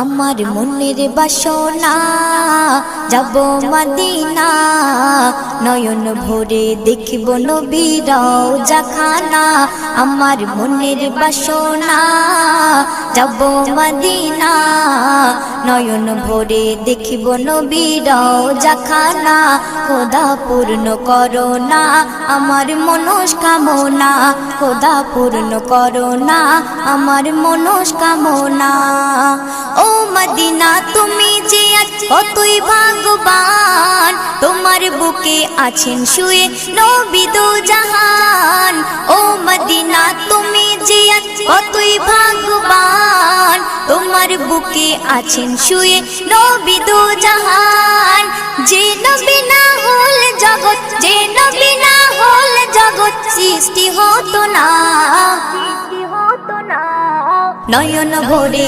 আমার মনের বাসনা যাব মদিনা, নয়ন ভরে দেখিব নবীর রওজাখানা। আমার মনের বাসনা যাব মদিনা, নয়ন ভরে দেখিব নবীর রওজাখানা। খোদা পূর্ণ করো না আমার মনস্কামনা, খোদা পূর্ণ করো না আমার মনস্কামনা। ও মদিনা তুমি যে আজ কতই ভাগ্যবান, তোমার বুকে আছেন শুয়ে নবী দো জাহান। ও মদিনা তুমি যে আজ কতই ভাগ্যবান, তোমার বুকে আছেন শুয়ে নবী দো জাহান। যে নবী না হল জগৎ, যে নবী না হল জগৎ সৃষ্টি হতো না, নয়ন ভরে